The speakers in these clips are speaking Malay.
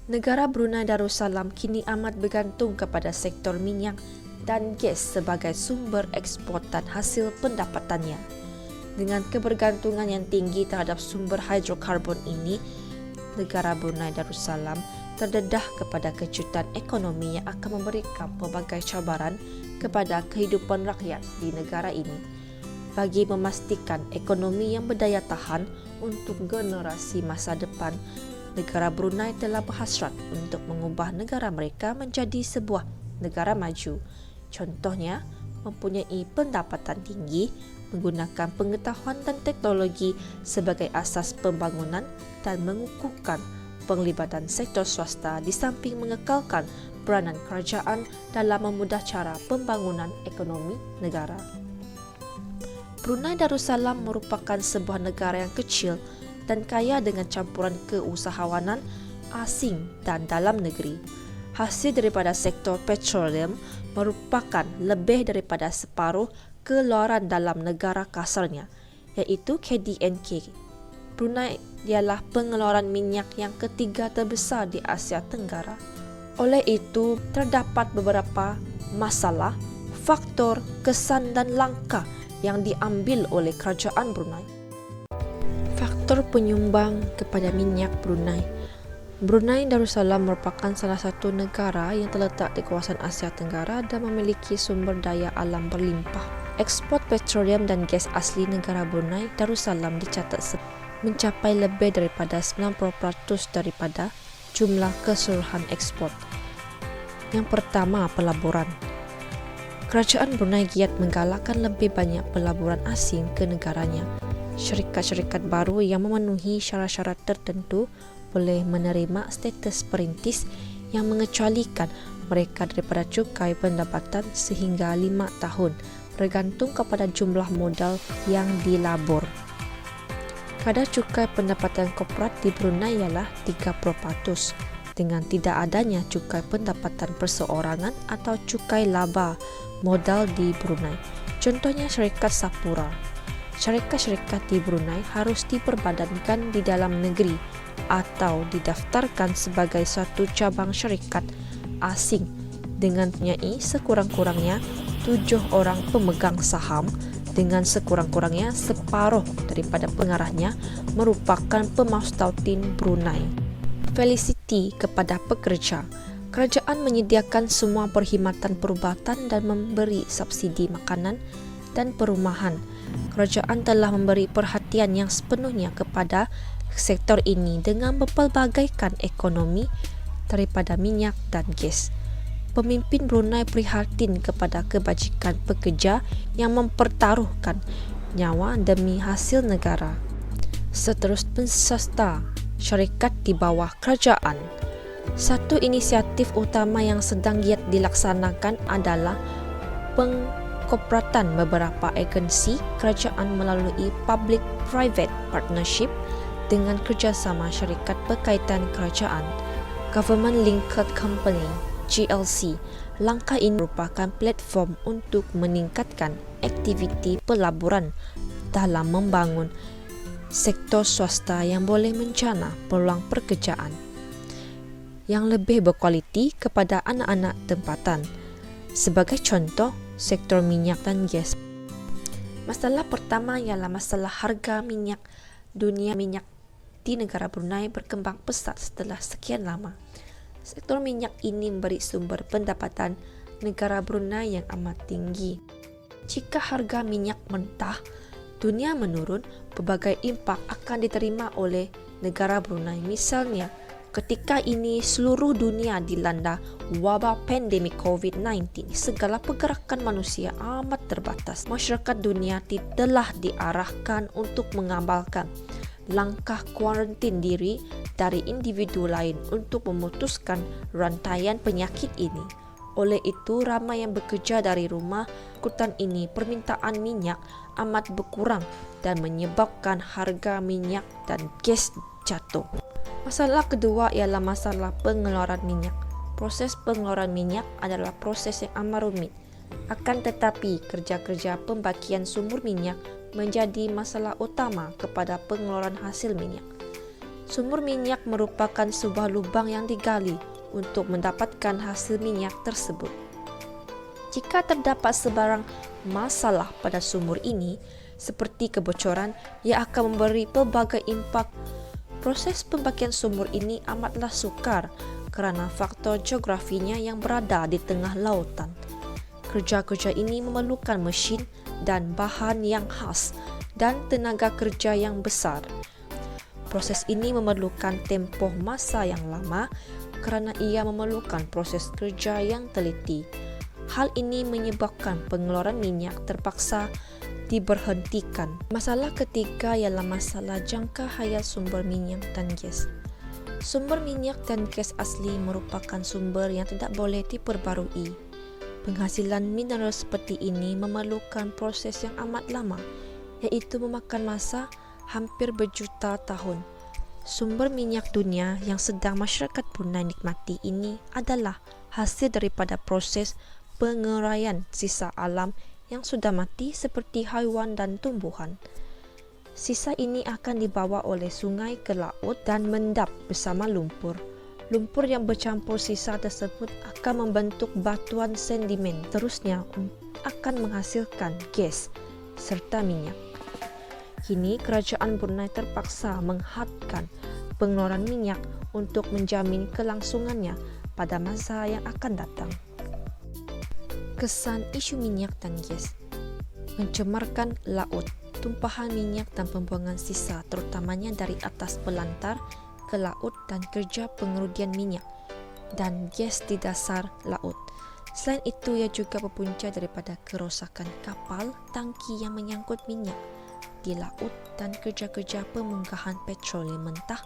Negara Brunei Darussalam kini amat bergantung kepada sektor minyak dan gas sebagai sumber ekspor dan hasil pendapatannya. Dengan kebergantungan yang tinggi terhadap sumber hidrokarbon ini, negara Brunei Darussalam terdedah kepada kejutan ekonomi yang akan memberikan pelbagai cabaran kepada kehidupan rakyat di negara ini. Bagi memastikan ekonomi yang berdaya tahan untuk generasi masa depan, negara Brunei telah berhasrat untuk mengubah negara mereka menjadi sebuah negara maju. Contohnya, mempunyai pendapatan tinggi, menggunakan pengetahuan dan teknologi sebagai asas pembangunan dan mengukuhkan penglibatan sektor swasta di samping mengekalkan peranan kerajaan dalam memudah cara pembangunan ekonomi negara. Brunei Darussalam merupakan sebuah negara yang kecil dan kaya dengan campuran keusahawanan asing dan dalam negeri. Hasil daripada sektor petroleum merupakan lebih daripada separuh keluaran dalam negara kasarnya, iaitu KDNK. Brunei ialah pengeluaran minyak yang ketiga terbesar di Asia Tenggara. Oleh itu, terdapat beberapa masalah, faktor, kesan dan langkah yang diambil oleh kerajaan Brunei. Faktor penyumbang kepada minyak Brunei. Brunei Darussalam merupakan salah satu negara yang terletak di kawasan Asia Tenggara dan memiliki sumber daya alam berlimpah. Ekspor petroleum dan gas asli negara Brunei Darussalam dicatat mencapai lebih daripada 90% daripada jumlah keseluruhan ekspor. Yang pertama, pelaburan. Kerajaan Brunei giat menggalakkan lebih banyak pelaburan asing ke negaranya. Syarikat-syarikat baru yang memenuhi syarat-syarat tertentu boleh menerima status perintis yang mengecualikan mereka daripada cukai pendapatan sehingga 5 tahun bergantung kepada jumlah modal yang dilabur. Kadar cukai pendapatan korporat di Brunei ialah 30% dengan tidak adanya cukai pendapatan perseorangan atau cukai laba modal di Brunei. Contohnya syarikat Sapura. Syarikat-syarikat di Brunei harus diperbadankan di dalam negeri atau didaftarkan sebagai suatu cabang syarikat asing dengan mempunyai sekurang-kurangnya 7 orang pemegang saham dengan sekurang-kurangnya separuh daripada pengarahnya merupakan pemaustautin Brunei. Felicity kepada pekerja. Kerajaan menyediakan semua perkhidmatan perubatan dan memberi subsidi makanan dan perumahan. Kerajaan telah memberi perhatian yang sepenuhnya kepada sektor ini dengan mempelbagaikan ekonomi daripada minyak dan gas. Pemimpin Brunei prihatin kepada kebajikan pekerja yang mempertaruhkan nyawa demi hasil negara. Seterusnya, swasta, syarikat di bawah kerajaan. Satu inisiatif utama yang sedang giat dilaksanakan adalah pengkoperatan beberapa agensi kerajaan melalui public-private partnership dengan kerjasama syarikat berkaitan kerajaan, Government Linked Company, GLC. Langkah ini merupakan platform untuk meningkatkan aktiviti pelaburan dalam membangun sektor swasta yang boleh menjana peluang pekerjaan yang lebih berkualiti kepada anak-anak tempatan. Sebagai contoh, sektor minyak dan gas. Masalah pertama ialah masalah harga minyak dunia. Minyak di negara Brunei berkembang pesat setelah sekian lama. Sektor minyak ini memberi sumber pendapatan negara Brunei yang amat tinggi. Jika harga minyak mentah dunia menurun, pelbagai impak akan diterima oleh negara Brunei. Misalnya, ketika ini seluruh dunia dilanda wabak pandemik COVID-19, segala pergerakan manusia amat terbatas. Masyarakat dunia telah diarahkan untuk mengamalkan langkah kuarantin diri dari individu lain untuk memutuskan rantaian penyakit ini. Oleh itu, ramai yang bekerja dari rumah. Kekuatan ini, permintaan minyak amat berkurang dan menyebabkan harga minyak dan gas jatuh. Masalah kedua ialah masalah pengeluaran minyak. Proses pengeluaran minyak adalah proses yang amat rumit. Akan tetapi, kerja-kerja pembakian sumur minyak menjadi masalah utama kepada pengeluaran hasil minyak. Sumur minyak merupakan sebuah lubang yang digali untuk mendapatkan hasil minyak tersebut. Jika terdapat sebarang masalah pada sumur ini, seperti kebocoran, ia akan memberi pelbagai impak. Proses pembagian sumur ini amatlah sukar kerana faktor geografinya yang berada di tengah lautan. Kerja-kerja ini memerlukan mesin dan bahan yang khas dan tenaga kerja yang besar. Proses ini memerlukan tempoh masa yang lama kerana ia memerlukan proses kerja yang teliti. Hal ini menyebabkan pengeluaran minyak terpaksa diberhentikan. Masalah ketiga ialah masalah jangka hayat sumber minyak dan gas. Sumber minyak dan gas asli merupakan sumber yang tidak boleh diperbarui. Penghasilan mineral seperti ini memerlukan proses yang amat lama, iaitu memakan masa hampir berjuta tahun. Sumber minyak dunia yang sedang masyarakat Brunei nikmati ini adalah hasil daripada proses penguraian sisa alam yang sudah mati seperti haiwan dan tumbuhan. Sisa ini akan dibawa oleh sungai ke laut dan mendap bersama lumpur. Lumpur yang bercampur sisa tersebut akan membentuk batuan sedimen. Terusnya akan menghasilkan gas serta minyak. Kini kerajaan Brunei terpaksa menghadkan pengeluaran minyak untuk menjamin kelangsungannya pada masa yang akan datang. Kesan isu minyak dan gas mencemarkan laut. Tumpahan minyak dan pembuangan sisa terutamanya dari atas pelantar ke laut dan kerja pengerudian minyak dan gas di dasar laut. Selain itu, ia juga berpunca daripada kerosakan kapal tangki yang menyangkut minyak di laut dan kerja-kerja pemunggahan petroleum mentah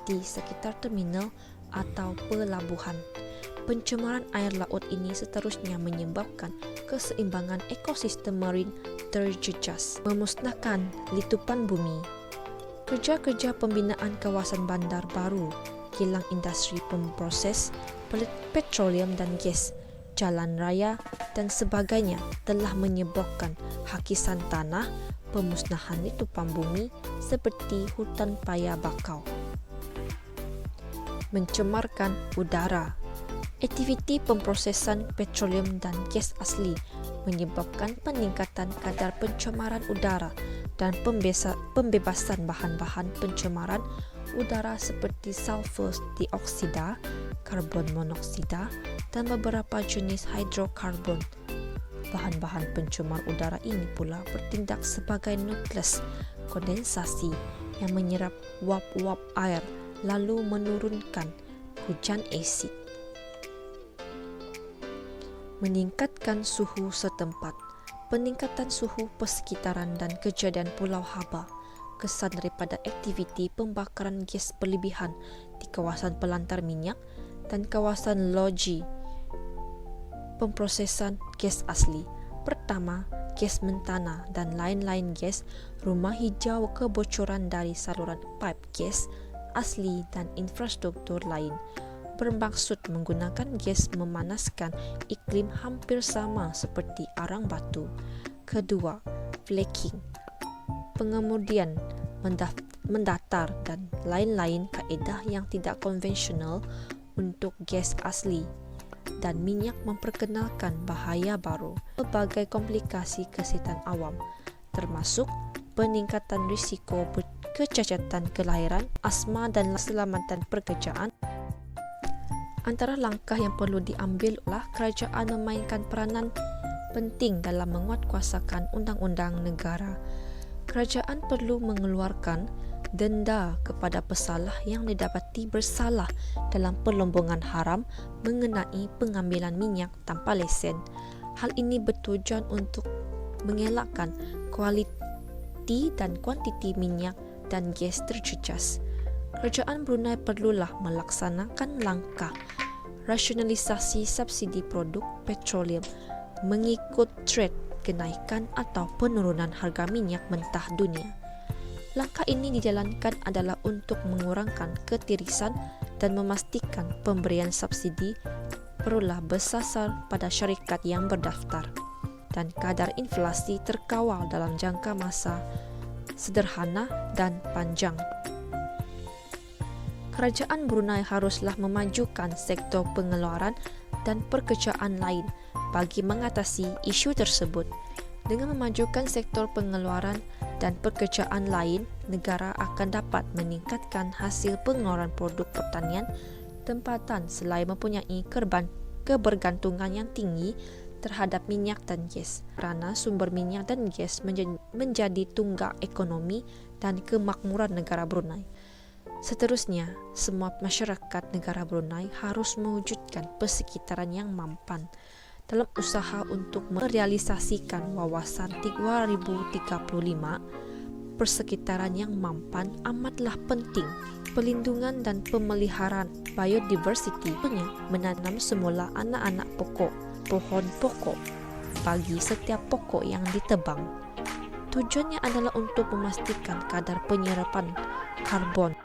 di sekitar terminal atau pelabuhan. Pencemaran air laut ini seterusnya menyebabkan keseimbangan ekosistem marin terjejas, memusnahkan litupan bumi. Kerja-kerja pembinaan kawasan bandar baru, kilang industri pemproses petroleum dan gas, jalan raya dan sebagainya telah menyebabkan hakisan tanah, pemusnahan litupan bumi seperti hutan paya bakau. Mencemarkan udara. Aktiviti pemprosesan petroleum dan gas asli menyebabkan peningkatan kadar pencemaran udara dan pembebasan bahan-bahan pencemaran udara seperti sulfur dioksida, karbon monoksida dan beberapa jenis hidrokarbon. Bahan-bahan pencemar udara ini pula bertindak sebagai nukleus kondensasi yang menyerap uap-uap air lalu menurunkan hujan asid. Meningkatkan suhu setempat. Peningkatan suhu persekitaran dan kejadian Pulau Haba. Kesan daripada aktiviti pembakaran gas berlebihan di kawasan pelantar minyak dan kawasan loji pemprosesan gas asli. Pertama, gas mentana dan lain-lain gas rumah hijau kebocoran dari saluran pipe gas asli dan infrastruktur lain. Bermaksud menggunakan gas memanaskan iklim hampir sama seperti arang batu. Kedua, flaking, pengemudian mendatar dan lain-lain kaedah yang tidak konvensional untuk gas asli dan minyak memperkenalkan bahaya baru, berbagai komplikasi kesihatan awam, termasuk peningkatan risiko kecacatan kelahiran, asma dan keselamatan pekerjaan. Antara langkah yang perlu diambil adalah kerajaan memainkan peranan penting dalam menguatkuasakan undang-undang negara. Kerajaan perlu mengeluarkan denda kepada pesalah yang didapati bersalah dalam perlombongan haram mengenai pengambilan minyak tanpa lesen. Hal ini bertujuan untuk mengelakkan kualiti dan kuantiti minyak dan gas terjejas. Kerajaan Brunei perlulah melaksanakan langkah rasionalisasi subsidi produk petroleum mengikut trend kenaikan atau penurunan harga minyak mentah dunia. Langkah ini dijalankan adalah untuk mengurangkan ketirisan dan memastikan pemberian subsidi perlulah bersasar pada syarikat yang berdaftar dan kadar inflasi terkawal dalam jangka masa sederhana dan panjang. Kerajaan Brunei haruslah memajukan sektor pengeluaran dan pekerjaan lain bagi mengatasi isu tersebut. Dengan memajukan sektor pengeluaran dan pekerjaan lain, negara akan dapat meningkatkan hasil pengeluaran produk pertanian tempatan selain mempunyai kebergantungan yang tinggi terhadap minyak dan gas, kerana sumber minyak dan gas menjadi tunggak ekonomi dan kemakmuran negara Brunei. Seterusnya, semua masyarakat negara Brunei harus mewujudkan persekitaran yang mampan dalam usaha untuk merealisasikan wawasan 2035. Persekitaran yang mampan amatlah penting. Pelindungan dan pemeliharaan biodiversiti menanam semula anak-anak pokok, pohon pokok bagi setiap pokok yang ditebang. Tujuannya adalah untuk memastikan kadar penyerapan karbon.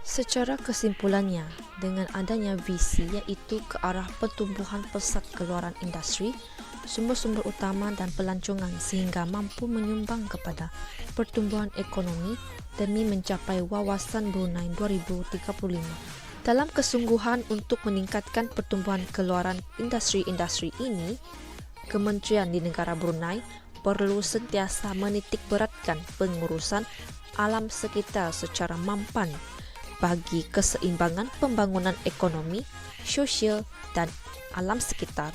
Secara kesimpulannya, dengan adanya visi iaitu ke arah pertumbuhan pesat keluaran industri, sumber-sumber utama dan pelancongan sehingga mampu menyumbang kepada pertumbuhan ekonomi demi mencapai wawasan Brunei 2035. Dalam kesungguhan untuk meningkatkan pertumbuhan keluaran industri-industri ini, kementerian di negara Brunei perlu sentiasa menitik beratkan pengurusan alam sekitar secara mampan bagi keseimbangan pembangunan ekonomi, sosial dan alam sekitar.